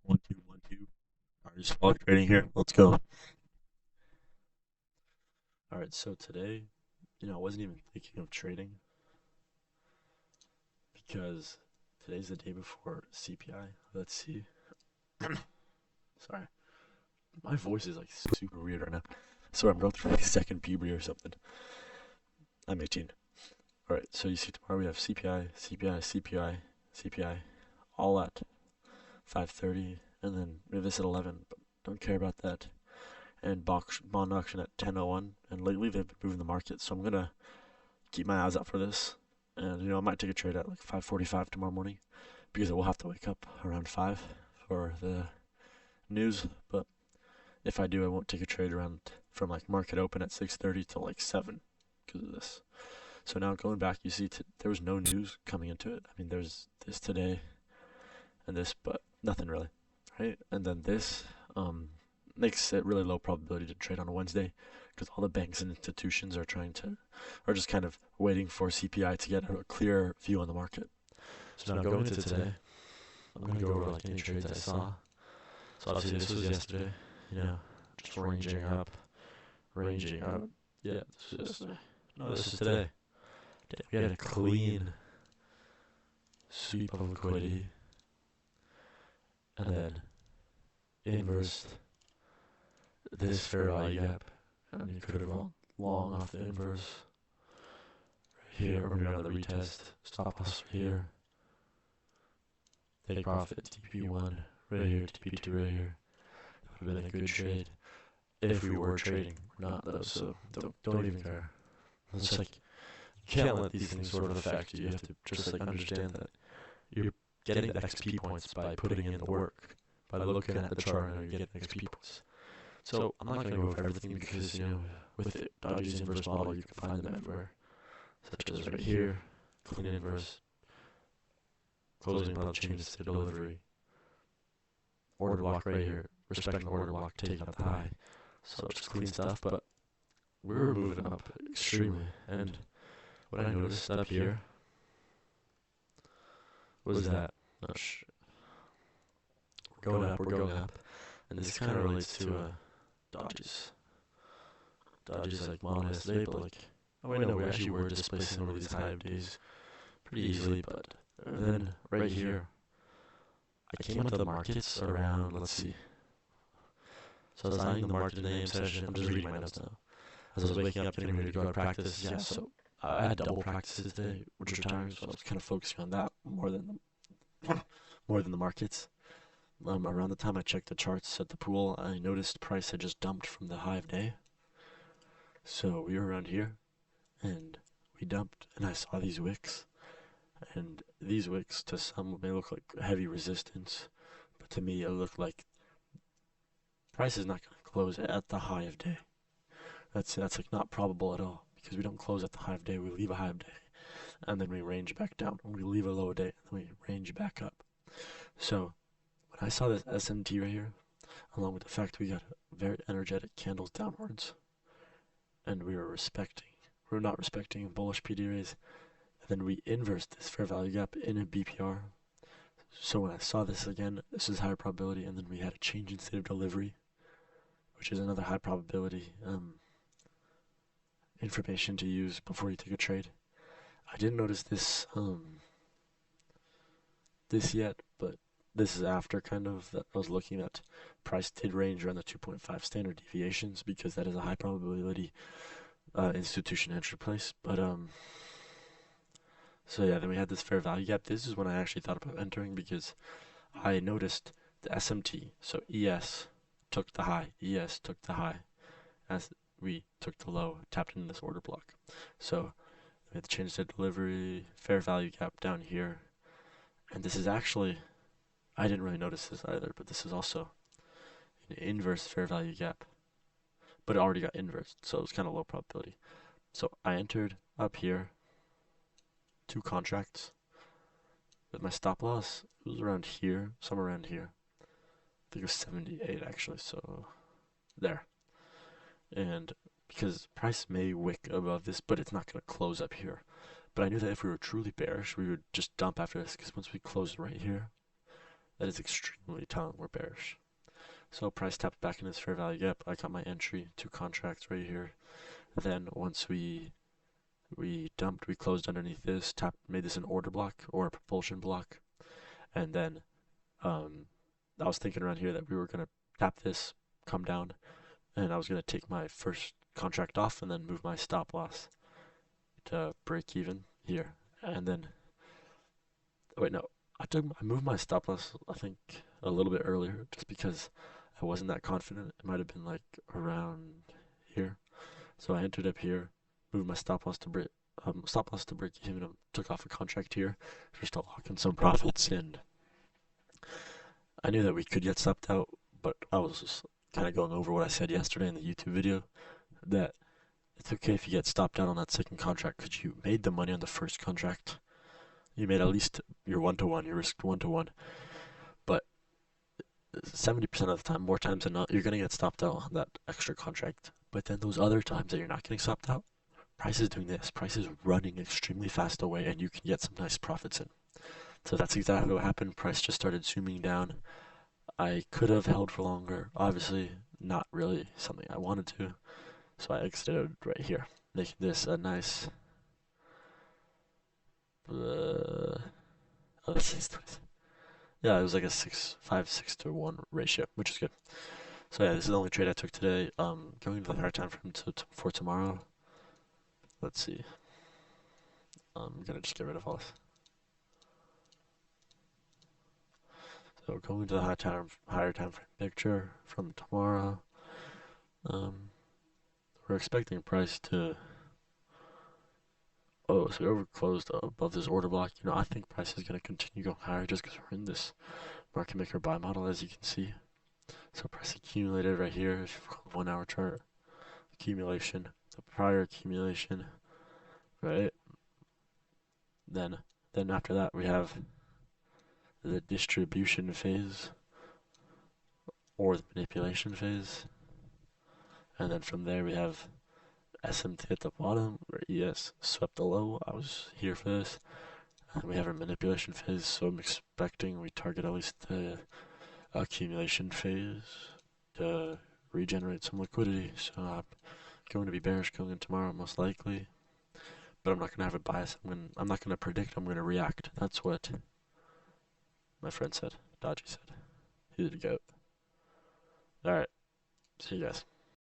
One, two, one, two. All right, just log trading here. Let's go. All right, so today, I wasn't even thinking of trading because today's the day before CPI. Let's see. Sorry, my voice is like super weird right now. So I'm going through like second puberty or something. I'm 18. All right, so you see tomorrow we have CPI, CPI, CPI, CPI, all at 5:30, and then we have this at 11. But don't care about that. And bond auction at 10:01. And lately they've been moving the market, so I'm gonna keep my eyes out for this. And I might take a trade at like 5:45 tomorrow morning because I will have to wake up around 5 for the news. But if I do, I won't take a trade around from like market open at 6:30 till like 7 because of this. So now going back, you see there was no news coming into it. I mean, there's this today and this, but nothing really, right? And then this makes it really low probability to trade on a Wednesday because all the banks and institutions are just kind of waiting for CPI to get a clear view on the market. So now going into today, I'm going to go over like any trades I saw. So obviously this was yesterday, you know, just ranging up, ranging up. Yeah, this is today. We had a clean sweep of liquidity, and then inversed this fair value gap, and you could have gone long off the inverse right here, or maybe another retest, stop loss right here, take profit, TP1 right here, TP2 right here. That would have been a good trade if we were trading. We're not though, so don't even care. It's like you can't let these things sort of affect you. You have to just like understand that you're getting the XP points by putting in the work, by looking at the chart and you're getting XP points. So I'm not going to go over everything because with the Dodge's inverse model you can find them everywhere, such as right here, clean inverse, closing above changes to delivery, order block right here, respecting order block, taking out the high. So just clean stuff, but we were moving up extremely. And what I noticed up here was that we're going up, and this kind of relates to Dodge's. Dodge's like model yesterday, but like, oh wait, no, we actually were displacing over these high days pretty easily, but then right here, I came into the markets around, let's see. So I was eyeing the market in the AM session. I'm just reading my notes now. As I was waking up, getting ready to go to practice, yeah, so I had double practices today, which are tiring, so I was kind of focusing on that more than the markets. Around the time I checked the charts at the pool, I noticed price had just dumped from the high of day. So we were around here, and we dumped, and I saw these wicks. And these wicks, to some, may look like heavy resistance, but to me, it looked like price is not going to close at the high of day. That's like not probable at all because we don't close at the high of day. We leave a high of day, and then we range back down. We leave a low of day, and then we range back up. So when I saw this SMT right here, along with the fact we got very energetic candles downwards, and we were not respecting bullish PD rays, and then we inversed this fair value gap in a BPR. So when I saw this again, this is higher probability, and then we had a change in state of delivery, which is another high probability information to use before you take a trade. I didn't notice this yet, but this is after kind of that I was looking at price did range around the 2.5 standard deviations because that is a high probability institution entry place. But so yeah, then we had this fair value gap. This is when I actually thought about entering because I noticed the SMT, so ES took the high, ES took the high, as we took the low, tapped into this order block. So we had to change the delivery, fair value gap down here, and this is actually, I didn't really notice this either, but this is also an inverse fair value gap, but it already got inversed, so it was kind of low probability. So I entered up here, 2 contracts, with my stop loss. It was around here, somewhere around here. I think it was 78 actually, so there. And because price may wick above this, but it's not going to close up here. But I knew that if we were truly bearish, we would just dump after this, because once we close right here, that is extremely telling we're bearish. So price tapped back in its fair value gap. I got my entry, 2 contracts right here. Then once we dumped, we closed underneath this, tapped, made this an order block or a propulsion block, and then I was thinking around here that we were gonna tap this, come down, and I was gonna take my first contract off and then move my stop loss to break even here, and then wait, no, I moved my stop loss I think a little bit earlier just because I wasn't that confident. It might have been like around here, so I entered up here, moved my stop loss to break even, and took off a contract here just to lock in some profits. And I knew that we could get stopped out, but I was just kind of going over what I said yesterday in the YouTube video, that it's okay if you get stopped out on that second contract because you made the money on the first contract. You made at least your 1-to-1, you risked 1-to-1, but 70% of the time, more times than not, you're going to get stopped out on that extra contract. But then those other times that you're not getting stopped out, price is doing this. Price is running extremely fast away, and you can get some nice profits in. So that's exactly what happened. Price just started zooming down. I could have held for longer. Obviously, not really something I wanted to. So I exited right here, making this a nice. Yeah, it was like a 6-5-6-to-1 ratio, which is good. So yeah, this is the only trade I took today. Going to the higher time frame for tomorrow. Let's see. I'm gonna just get rid of all this. So going to the higher time frame picture from tomorrow. We're expecting price to. Oh, so we overclosed above this order block. I think price is gonna continue going higher just because we're in this market maker buy model, as you can see. So price accumulated right here. If you go 1 hour chart, accumulation, the prior accumulation, right? Then after that we have the distribution phase or the manipulation phase, and then from there we have SMT at the bottom where ES swept the low. I was here for this, and we have our manipulation phase. So I'm expecting we target at least the accumulation phase to regenerate some liquidity. So I'm going to be bearish going in tomorrow most likely, but I'm not going to have a bias. I'm not going to predict, I'm going to react. That's what my friend said. Dodgy said. He's the goat. Alright, see you guys.